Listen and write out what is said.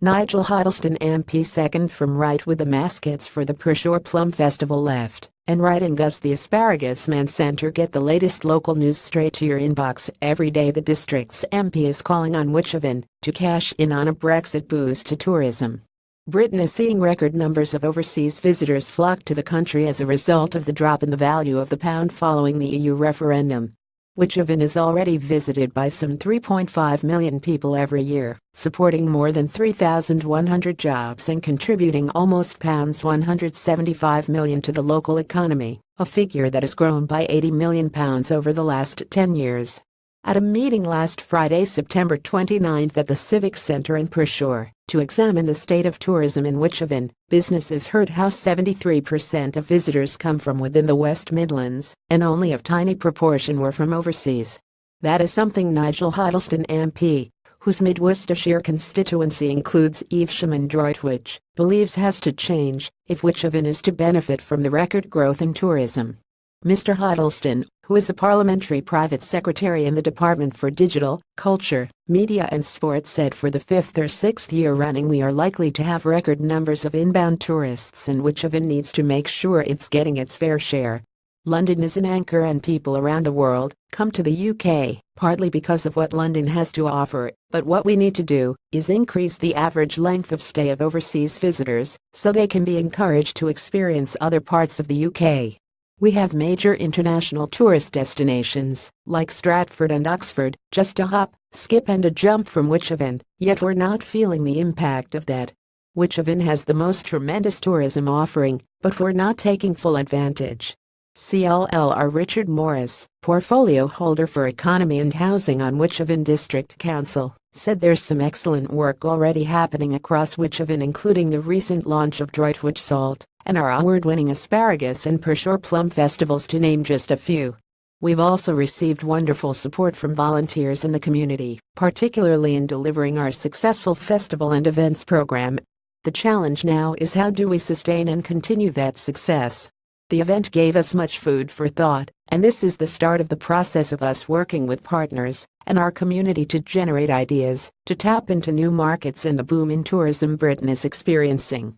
Nigel Huddleston MP second from right with the mascots for the Pershore Plum Festival left, and right and Gus the Asparagus Man Centre get the latest local news straight to your inbox every day. The district's MP is calling on wychavon to cash in on a Brexit boost to tourism. Britain is seeing record numbers of overseas visitors flock to the country as a result of the drop in the value of the pound following the EU referendum. Wychavon is already visited by some 3.5 million people every year, supporting more than 3,100 jobs and contributing almost £175 million to the local economy, a figure that has grown by £80 million over the last 10 years. At a meeting last Friday, September 29 at the Civic Centre in Pershore, to examine the state of tourism in wychavon, businesses heard how 73% of visitors come from within the West Midlands, and only a tiny proportion were from overseas. That is something Nigel Huddleston MP, whose Mid Worcestershire constituency includes Evesham and Droitwich, believes has to change if wychavon is to benefit from the record growth in tourism. Mr. Huddleston, who is a parliamentary private secretary in the Department for Digital, Culture, Media and Sport, said for the fifth or sixth year running we are likely to have record numbers of inbound tourists and wychavon needs to make sure it's getting its fair share. London is an anchor and people around the world come to the UK, partly because of what London has to offer, but what we need to do is increase the average length of stay of overseas visitors so they can be encouraged to experience other parts of the UK. We have major international tourist destinations, like Stratford and Oxford, just a hop, skip and a jump from wychavon, yet we're not feeling the impact of that. Wychavon has the most tremendous tourism offering, but we're not taking full advantage. CLR Richard Morris, portfolio holder for economy and housing on Wychavon District Council, said there's some excellent work already happening across wychavon, including the recent launch of Droitwich Salt and our award-winning Asparagus and Pershore Plum Festivals, to name just a few. We've also received wonderful support from volunteers in the community, particularly in delivering our successful festival and events program. The challenge now is how do we sustain and continue that success? The event gave us much food for thought, and this is the start of the process of us working with partners and our community to generate ideas, to tap into new markets and the boom in tourism Britain is experiencing.